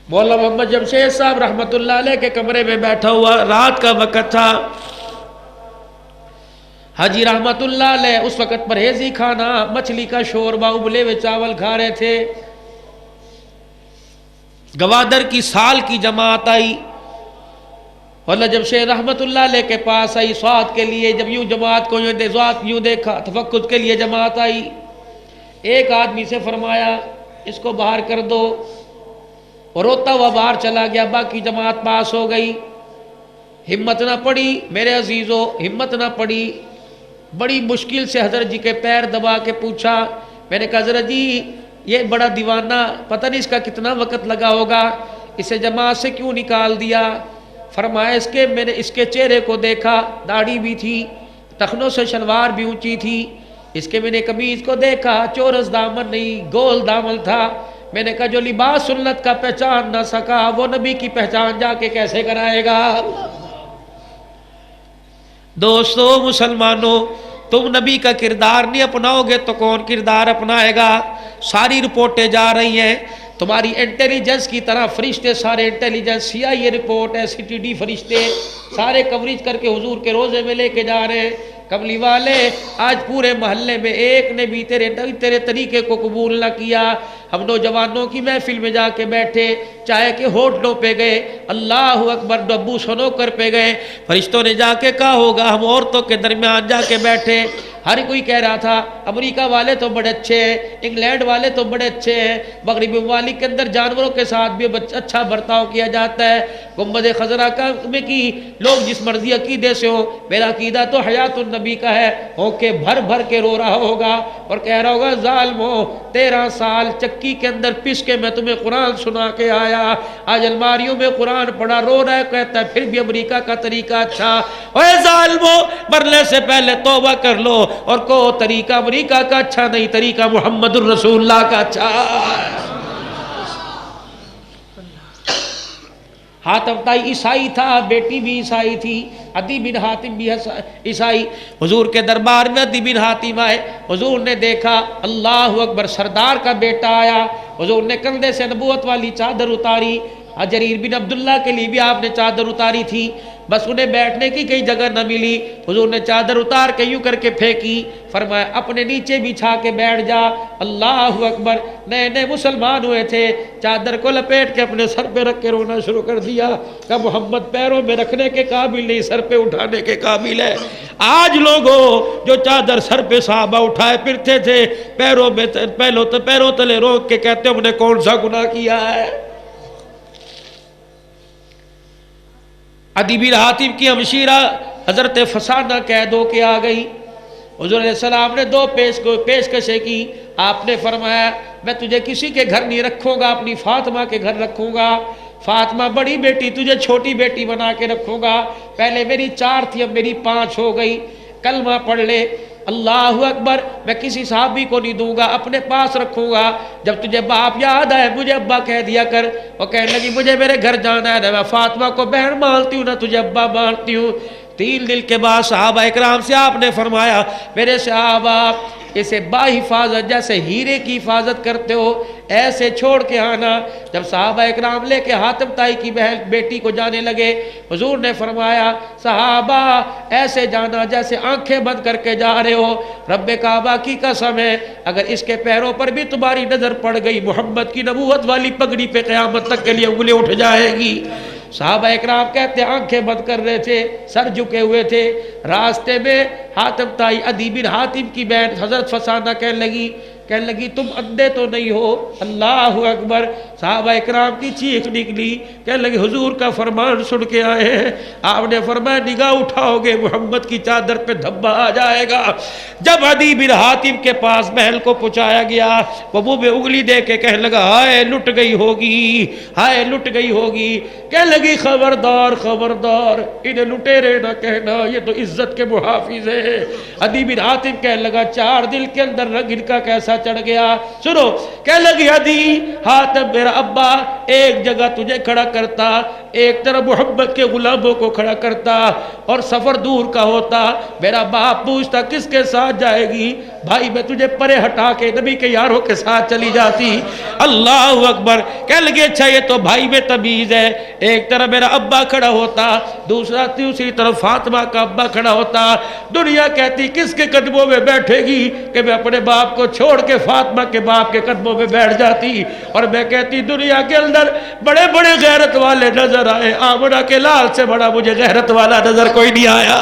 مولانا محمد جمشید صاحب رحمت اللہ علیہ کے کمرے میں بیٹھا ہوا، رات کا وقت تھا۔ حاجی رحمت اللہ علیہ اس وقت پرہیزی کھانا، مچھلی کا شوربہ، ابلے ہوئے چاول کھا رہے تھے۔ گوادر کی سال کی جماعت آئی، مولانا جمشید رحمت اللہ علیہ کے پاس آئی سوات کے لیے۔ جب یوں جماعت کو یوں دیکھا، تفقد کے لیے جماعت آئی، ایک آدمی سے فرمایا اس کو باہر کر دو، اور روتا ہوا باہر چلا گیا۔ باقی جماعت پاس ہو گئی۔ ہمت نہ پڑی میرے عزیزو، ہمت نہ پڑی۔ بڑی مشکل سے حضرت جی کے پیر دبا کے پوچھا، میں نے کہا حضرت جی یہ بڑا دیوانہ، پتہ نہیں اس کا کتنا وقت لگا ہوگا، اسے جماعت سے کیوں نکال دیا؟ فرمایا میں نے اس کے چہرے کو دیکھا، داڑھی بھی تھی، ٹخنوں سے شلوار بھی اونچی تھی، اس کے میں نے قمیض کو دیکھا، چورس دامن نہیں گول دامن تھا۔ میں نے کہا جو لباس سنت کا پہچان نہ سکا وہ نبی کی پہچان جا کے کیسے کرائے گا؟ دوستو مسلمانوں، تم نبی کا کردار نہیں اپناؤ گے تو کون کردار اپنائے گا؟ ساری رپورٹیں جا رہی ہیں، تمہاری انٹیلیجنس کی طرح فرشتے سارے انٹیلیجنس، سی آئی اے رپورٹ، ایس ٹی ڈی فرشتے سارے کوریج کر کے حضور کے روزے میں لے کے جا رہے ہیں۔ کملی والے آج پورے محلے میں ایک نے بھی تیرے طریقے کو قبول نہ کیا۔ ہم نوجوانوں کی محفل میں جا کے بیٹھے، چائے کے ہوٹلوں پہ گئے، اللہ اکبر ڈبو سنوکر پہ گئے، فرشتوں نے جا کے کہا ہوگا ہم عورتوں کے درمیان جا کے بیٹھے۔ ہر کوئی کہہ رہا تھا امریکہ والے تو بڑے اچھے ہیں، انگلینڈ والے تو بڑے اچھے ہیں، مغربی ممالک کے اندر جانوروں کے ساتھ بھی اچھا برتاؤ کیا جاتا ہے۔ گنبد خضرا میں کی لوگ جس مرضی عقیدے سے ہو، میرا عقیدہ تو حیات النبی کا ہے، ہو کے بھر بھر کے رو رہا ہوگا اور کہہ رہا ہوگا ظالمو 13 سال چکی کے اندر پس کے میں تمہیں قرآن سنا کے آیا، آج الماریوں میں قرآن پڑھا، رو رہا ہے، کہتا ہے پھر بھی امریکہ کا طریقہ اچھا۔ اے ظالمو مرنے سے پہلے توبہ کر لو اور کو طریقہ امریکہ کا اچھا نہیں، طریقہ محمد الرسول اللہ کا اچھا۔ حاتم تائی عیسائی تھا، بیٹی بھی عیسائی تھی، عدی بن حاتم بھی عیسائی۔ حضور کے دربار میں عدی بن حاتم آئے، حضور نے دیکھا اللہ اکبر سردار کا بیٹا آیا، حضور نے کندھے سے نبوت والی چادر اتاری۔ جریر بن عبداللہ کے لیے بھی آپ نے چادر اتاری تھی، بس انہیں بیٹھنے کی کئی جگہ نہ ملی، حضور نے چادر اتار کے یوں کر کے پھینکی، فرمایا اپنے نیچے بچھا کے بیٹھ جا۔ اللہ اکبر، نئے نئے مسلمان ہوئے تھے، چادر کو لپیٹ کے اپنے سر پہ رکھ کے رونا شروع کر دیا کہ محمد پیروں میں رکھنے کے قابل نہیں، سر پہ اٹھانے کے قابل ہے۔ آج لوگوں جو چادر سر پہ صحابہ اٹھائے پھرتے تھے، پیروں تلے روک کے کہتے ہم نے کون سا گناہ کیا ہے؟ عدی بن حاتم کی ہمشیرہ حضرت فسانہ قید ہو کے آ گئی، حضور علیہ السلام نے 2 پیشکشیں کی۔ آپ نے فرمایا میں تجھے کسی کے گھر نہیں رکھوں گا، اپنی فاطمہ کے گھر رکھوں گا، فاطمہ بڑی بیٹی، تجھے چھوٹی بیٹی بنا کے رکھوں گا، پہلے میری 4 تھی اب میری 5 ہو گئی، کلمہ پڑھ لے اللہ اکبر، میں کسی صحابی کو نہیں دوں گا، اپنے پاس رکھوں گا، جب تجھے باپ یاد آئے مجھے ابا کہہ دیا کر۔ وہ کہنے لگی مجھے میرے گھر جانا ہے، نہ میں فاطمہ کو بہن مانتی ہوں نہ تجھے ابا مانتی ہوں۔ 3 دن کے بعد صحابہ اکرام سے آپ نے فرمایا میرے صحابہ اسے باحفاظت جیسے ہیرے کی حفاظت کرتے ہو ایسے چھوڑ کے آنا۔ جب صحابہ اکرام لے کے حاتم تائی کی بہن بیٹی کو جانے لگے، حضور نے فرمایا صحابہ ایسے جانا جیسے آنکھیں بند کر کے جا رہے ہو، رب کعبہ کی قسم ہے اگر اس کے پیروں پر بھی تمہاری نظر پڑ گئی محمد کی نبوت والی پگڑی پہ قیامت تک کے لیے انگلی اٹھ جائے گی۔ صحابہ اکرام کہتے آنکھیں بند کر رہے تھے، سر جھکے ہوئے تھے، راستے میں حاتم تائی عدی بن حاتم کی بہن حضرت فسانہ کہنے لگی تم اندھے تو نہیں ہو؟ اللہ اکبر، صحابہ اکرام کی چیخ نکلی، کہنے لگی حضور کا فرمان سن کے آئے ہیں، آپ نے فرمایا نگاہ اٹھاؤ گے محمد کی چادر پہ دھبا آ جائے گا۔ جب عدی بن حاتم کے پاس محل کو پہنچایا گیا، وہ منہ میں انگلی دے کے کہنے لگا ہائے لٹ گئی ہوگی، ہائے لٹ گئی ہوگی۔ کہنے لگی خبردار خبردار، انہیں لٹیرے نہ کہنا، یہ تو عزت کے محافظ ہیں۔ عدی بن حاتم کہنے لگا 4 دل کے اندر رنگ ان کا کیسا چڑھ گیا۔ سنو، کہنے لگی عدی حاتم میرا ابا ایک جگہ تجھے کھڑا کرتا، ایک طرف محمد کے غلاموں کو کھڑا کرتا اور سفر دور کا ہوتا. میرا باپ پوچھتا کس کے ساتھ جائے گی؟ بھائی میں تجھے پرے ہٹا کے نبی کے یاروں کے ساتھ چلی جاتی. اللہ اکبر. کہنے لگے اچھا یہ تو بھائی میں تمیز ہے. ایک طرف میرا ابا کھڑا ہوتا, دوسری طرف فاطمہ کا ابا کھڑا ہوتا. دنیا کہتی کس کے قدموں میں بیٹھے گی کہ میں اپنے باپ کو چھوڑ کے فاطمہ کے باپ کے قدموں میں بیٹھ جاتی. اور میں کہتی دنیا کے اندر بڑے بڑے غیرت والے نظر آئے, آمنہ کے لال سے بڑا مجھے غیرت والا نظر کوئی نہیں آیا.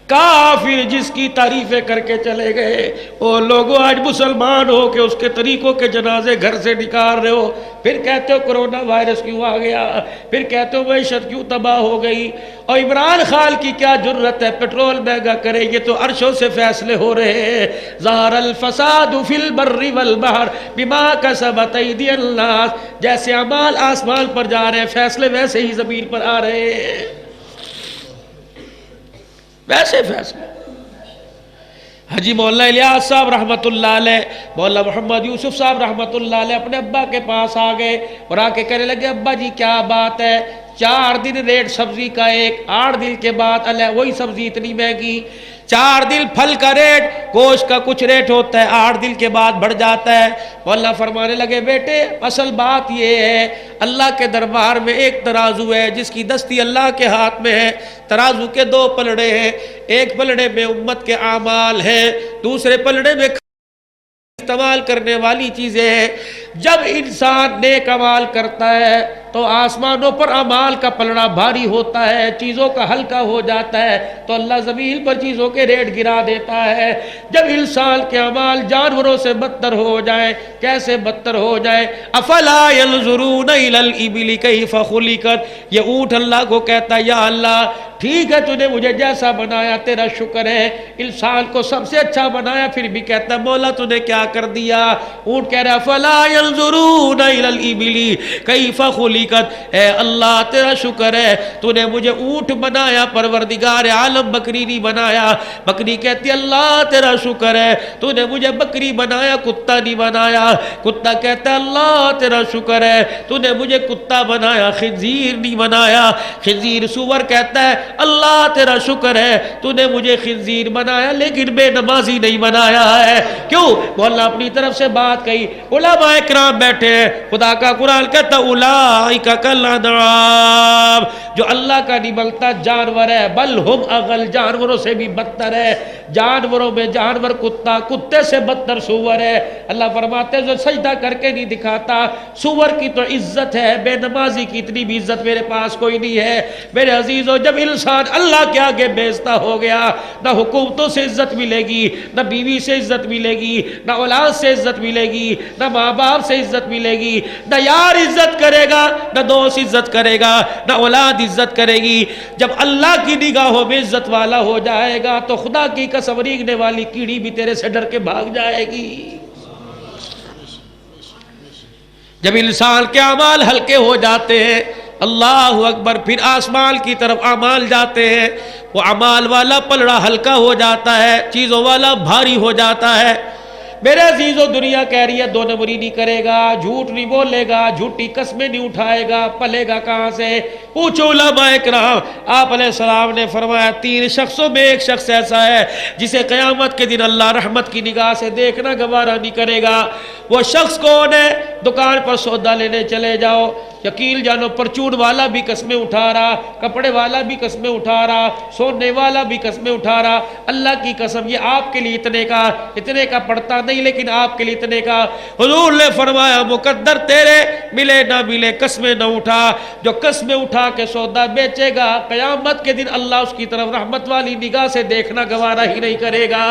کافر جس کی تعریفیں کر کے چلے گئے, وہ لوگوں آج مسلمان ہو کہ اس کے طریقوں کے جنازے گھر سے نکال رہے ہو, پھر کہتے ہو کرونا وائرس کیوں آ گیا, پھر کہتے ہو معیشت کیوں تباہ ہو گئی. اور عمران خان کی کیا جرت ہے پیٹرول مہنگا کرے, یہ تو عرشوں سے فیصلے ہو رہے ہیں. ظہر الفساد فی البر والبحر بما کسبت ایدی الناس. جیسے اعمال آسمان پر جا رہے ہیں فیصلے ویسے ہی زمین پر آ رہے ہیں, ویسے فیصلے. حجی مولانا الیاس صاحب رحمت اللہ علیہ, مولانا محمد یوسف صاحب رحمت اللہ علیہ اپنے ابا کے پاس آ گئے اور آ کے کہنے لگے ابا جی کیا بات ہے, 4 دن ریٹ سبزی کا ایک, 8 دن کے بعد اللہ وہی سبزی اتنی مہنگی. 4 دن پھل کا ریٹ, گوشت کا کچھ ریٹ ہوتا ہے, 8 دن کے بعد بڑھ جاتا ہے. مولانا فرمانے لگے بیٹے اصل بات یہ ہے اللہ کے دربار میں ایک ترازو ہے جس کی دستی اللہ کے ہاتھ میں ہے. ترازو کے 2 پلڑے ہیں, ایک پلڑے میں امت کے اعمال ہیں, دوسرے پلڑے میں استعمال کرنے والی چیزیں ہیں. جب انسان نیک عمال کرتا ہے تو آسمانوں پر اعمال کا پلڑا بھاری ہوتا ہے, چیزوں کا ہلکا ہو جاتا ہے, تو اللہ زمین پر چیزوں کے ریٹ گرا دیتا ہے. جب انسان کے اعمال جانوروں سے بدتر ہو جائے, کیسے بدتر ہو جائے, افلا ينظرون الى الابل كيف خلقت. یہ اونٹ اللہ کو کہتا ہے یا اللہ ٹھیک ہے تو نے مجھے جیسا بنایا تیرا شکر ہے, انسان کو سب سے اچھا بنایا, پھر بھی کہتا ہے مولا تو نے کیا کر دیا. اونٹ کہہ رہا فلا ينظرون الى الابل كيف خلقت. اے اللہ تیرا شکر ہے تو نے مجھے اونٹ بنایا, پروردگار عالم بکری نہیں بنایا. بکری کہتی اللہ تیرا شکر ہے تو نے مجھے بکری بنایا, کتا نہیں بنایا. کتا کہتا اللہ تیرا شکر ہے تو نے مجھے کتا بنایا, خنزیر نہیں بنایا. خنزیر سور کہتا ہے اللہ تیرا شکر ہے تو نے مجھے خنزیر بنایا لیکن بے نمازی نہیں بنایا ہے. کیوں؟ مولا اپنی طرف سے بات کہی. علماء اکرام بیٹھے ہیں, خدا کا قرآن کہتا اولئک کالانعام, جو اللہ کا نہیں بلتا جانور ہے, بل ہم اغل, جانوروں سے بھی بدتر ہے. جانوروں میں جانور کتا, کتے سے بدتر سور ہے. اللہ فرماتے ہیں جو سجدہ کر کے نہیں دکھاتا, سور کی تو عزت ہے, بے نمازی کی اتنی بھی عزت میرے پاس کوئی نہیں ہے. میرے عزیزوں جب انسان اللہ کے آگے بیزتا ہو گیا, نہ حکومتوں سے عزت ملے گی, نہ بیوی سے عزت ملے گی, نہ اولاد سے عزت ملے گی, نہ ماں باپ سے عزت ملے گی, نہ یار عزت کرے گا, نہ دوست عزت کرے گا, نہ اولاد عزت کرے گی. جب اللہ کی نگاہوں میں عزت والا ہو جائے گا تو خدا کی قسم رینگنے والی کیڑی بھی تیرے سے ڈر کے بھاگ جائے گی. جب انسان کے اعمال ہلکے ہو جاتے ہیں, اللہ اکبر, پھر آسمان کی طرف اعمال جاتے ہیں, وہ اعمال والا پلڑا ہلکا ہو جاتا ہے, چیزوں والا بھاری ہو جاتا ہے. میرے عزیزوں دنیا کہہ رہی ہے 2 نمبری نہیں کرے گا, جھوٹ نہیں بولے گا, جھوٹی قسمیں نہیں اٹھائے گا, پلے گا کہاں سے؟ پوچھو علماء اکرام. آپ علیہ السلام نے فرمایا 3 شخصوں میں ایک شخص ایسا ہے جسے قیامت کے دن اللہ رحمت کی نگاہ سے دیکھنا گوارا نہیں کرے گا. وہ شخص کون ہے؟ دکان پر سودا لینے چلے جاؤ, یقین جانو پرچون والا بھی قسمیں اٹھا رہا, کپڑے والا بھی قسمیں اٹھا رہا, سونے والا بھی قسمیں اٹھا رہا. اللہ کی قسم یہ آپ کے لیے اتنے کا پڑتا نہیں, لیکن آپ کے لیے اتنے کا. حضور نے فرمایا مقدر تیرے ملے نہ ملے قسمیں نہ اٹھا. جو قسمیں اٹھا کے سودا بیچے گا قیامت کے دن اللہ اس کی طرف رحمت والی نگاہ سے دیکھنا گوارا ہی نہیں کرے گا.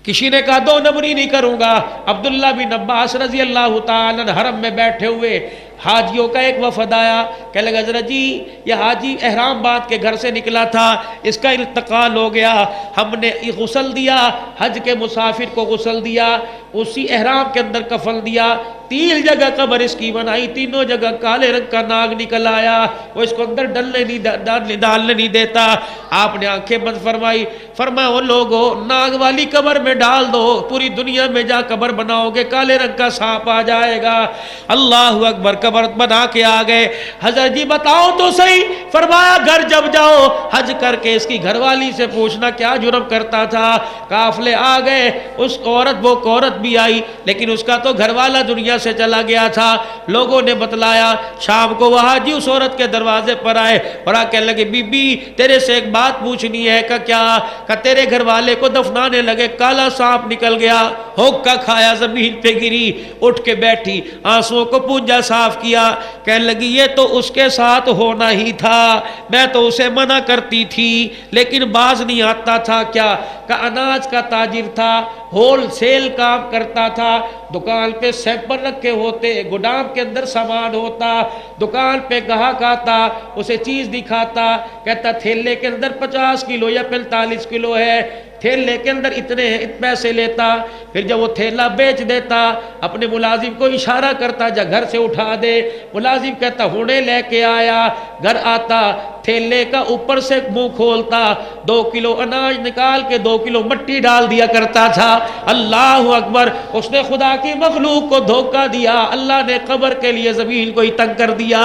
کسی نے کہا 2 نمبری نہیں کروں گا. عبداللہ بن عباس رضی اللہ تعالیٰ عنہ حرم میں بیٹھے ہوئے, حاجیوں کا ایک وفد آیا, کہنے لگا حضرت جی یہ حاجی احرام باندھ کے گھر سے نکلا تھا، اس کا انتقال ہو گیا، ہم نے غسل دیا، حج کے مسافر کو غسل دیا، اسی احرام کے اندر کفن دیا، 3 جگہ قبر اس کی بنائی، تینوں جگہ کالے رنگ کا ناگ نکل آیا، وہ اس کو اندر ڈالنے نہیں دیتا۔ آپ نے آنکھیں بند فرمائی، فرمایا وہ لوگوں ناگ والی قبر میں ڈال دو، پوری دنیا میں جا قبر بناؤ گے کالے رنگ کا سانپ آ جائے گا۔ اللہ اکبر، قبر بنا کے آ گئے۔ حضرت جی بتاؤ تو صحیح، فرمایا گھر جب جاؤ حج کر کے اس کی گھر والی سے پوچھنا کیا جرم کرتا تھا۔ قافلے آ گئے، اس عورت بھی آئی، لیکن اس کا تو گھر والا دنیا سے چلا گیا تھا۔ لوگوں نے بتلایا، شام کو وہاں جی اس عورت کے دروازے پر آئے اور آ کہنے لگے بی بی تیرے سے ایک بات پوچھنی ہے۔ کہ کیا؟ کہ تیرے گھر والے کو دفنانے لگے، کالا سانپ نکل گیا، ہوکا کھایا، زمین پہ گری، اٹھ کے بیٹھی، آنسوؤں کو پونجا صاف کیا، کہنے لگی یہ تو اس کے ساتھ ہونا ہی تھا، میں تو اسے منع کرتی تھی لیکن باز نہیں آتا تھا۔ کیا؟ کہ اناج کا تاجر تھا، ہول سیل کام کرتا تھا، دکان پہ سیمپل رکھے ہوتے، گودام کے اندر سامان ہوتا، دکان پہ گاہک آتا، اسے چیز دکھاتا، کہتا تھیلے کے اندر 50 کلو یا 45 کلو ہے، تھیلے کے اندر اتنے پیسے لیتا، پھر جب وہ تھیلا بیچ دیتا اپنے ملازم کو اشارہ کرتا جا گھر سے اٹھا دے، ملازم کہتا ہونے لے کے آیا، گھر آتا تھیلے کا اوپر سے منہ کھولتا، 2 کلو اناج نکال کے 2 کلو مٹی ڈال دیا کرتا تھا۔ اللہ اکبر، اس نے خدا کی مخلوق کو دھوکہ دیا، اللہ نے قبر کے لیے زمین کو ہی تنگ کر دیا۔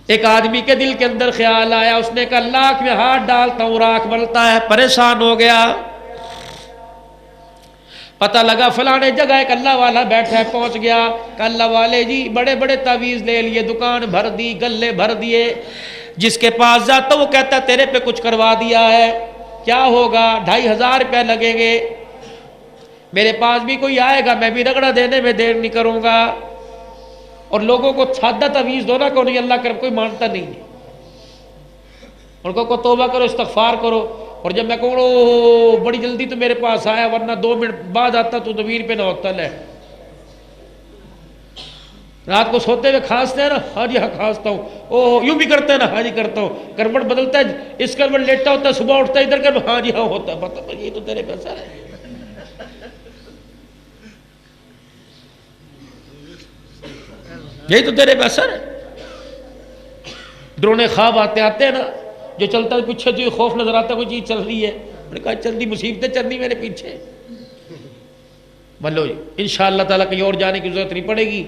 ایک آدمی کے دل کے اندر خیال آیا، اس نے کہا لاکھ میں ہاتھ ڈالتا ہوں راکھ بنتا ہے، پریشان ہو گیا، پتہ لگا فلانے جگہ ایک اللہ والا بیٹھا ہے، پہنچ گیا، کہ اللہ والے جی بڑے بڑے تعویذ لے لیے، دکان بھر دی، گلے بھر دیے، جس کے پاس جاتا وہ کہتا تیرے پہ کچھ کروا دیا ہے، کیا ہوگا؟ 2500 روپے لگیں گے، میرے پاس بھی کوئی آئے گا میں بھی رگڑا دینے میں دیر نہیں کروں گا۔ اور لوگوں کو سادہ تعویذ دو نا کہ نہیں اللہ کرم کوئی مانتا نہیں ہے، ان کو توبہ کرو استغفار کرو، اور جب میں کہوں بڑی جلدی تو میرے پاس آیا ورنہ 2 منٹ بعد آتا تو زمین پہ نہ ہوتا ہے۔ رات کو سوتے ہوئے کھانستے ہیں نا، ہاں جی ہاں کھانستا ہوں، اوہ یوں بھی کرتے ہیں نا، ہاں جی کرتا ہوں، کروٹ بدلتا ہے، اس کروٹ لیٹا ہوتا ہے، صبح اٹھتا ہے ادھر کر، ہاں جی ہاں ہوتا ہے، پتہ یہ تو تیرے پیسہ ہے، یہی تو تیرے پہ اثر ہے۔ ڈرونے خواب آتے ہیں نا، جو چلتا ہے پیچھے جو خوف نظر آتا ہے کوئی چیز چل رہی ہے، میں نے کہا چل دی مصیبتیں چل رہی میرے پیچھے، بلو جی انشاءاللہ تعالیٰ کہیں اور جانے کی ضرورت نہیں پڑے گی،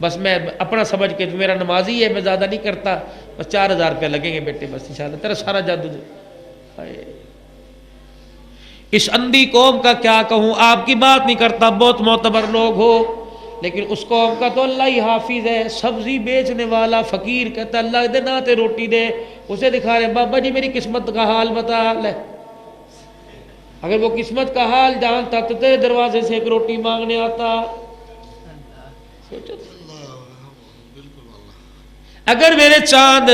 بس میں اپنا سمجھ کے میرا نمازی ہے، میں زیادہ نہیں کرتا، بس 4000 روپے لگیں گے بیٹے، بس انشاءاللہ تیرا سارا جادو دے۔ اس اندھی قوم کا کیا کہوں، آپ کی بات نہیں کرتا، بہت معتبر لوگ ہو، لیکن اس قوم کا تو اللہ ہی حافظ ہے۔ سبزی بیچنے والا فقیر کہتا اللہ دے ناتے روٹی دے، اسے دکھا رہے بابا جی میری قسمت کا حال بتا لے، اگر وہ قسمت کا حال جانتا تو تیرے دروازے سے ایک روٹی مانگنے آتا۔ اگر میرے چاند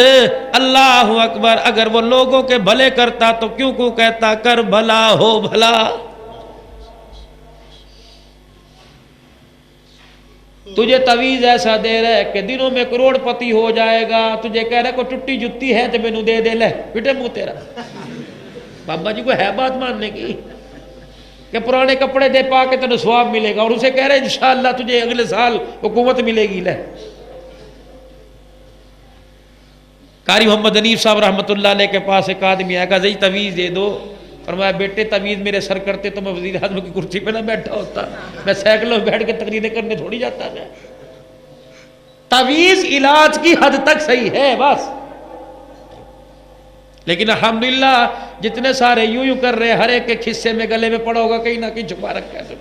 اللہ اکبر اگر وہ لوگوں کے بھلے کرتا تو کیوں کہتا کر بھلا ہو بھلا۔ تجھے تعویذ ایسا دے رہا ہے کہ دنوں میں کروڑ پتی ہو جائے گا، تجھے کہہ رہا ہے کوئی ٹوٹی جتی ہے تو مینوں دے دے، لے بیٹے منہ تیرا۔ بابا جی کو ہے بات ماننے کی کہ پرانے کپڑے دے پا کے تجھے ثواب ملے گا، اور اسے کہہ رہے انشاءاللہ تجھے اگلے سال حکومت ملے گی، لے۔ قاری محمد حنیف صاحب رحمۃ اللہ علیہ کے پاس ایک آدمی آیا، کہا جی تعویذ دے دو، فرمایا بیٹے تعویذ میرے سر کرتے تو میں وزیر اعظم کی کرسی پہ نہ بیٹھا ہوتا، میں سائیکلوں میں بیٹھ کے تقریریں کرنے تھوڑی جاتا میں۔ تعویذ علاج کی حد تک صحیح ہے بس، لیکن الحمدللہ جتنے سارے یوں کر رہے، ہر ایک کے خصے میں گلے میں پڑا ہوگا، کہیں نہ کہیں چھپا رکھا ہے،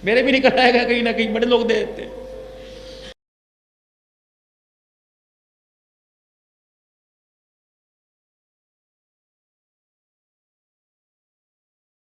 میرے بھی نکل آئے گا کہیں نہ کہیں، بڑے لوگ دے دیتے ہیں۔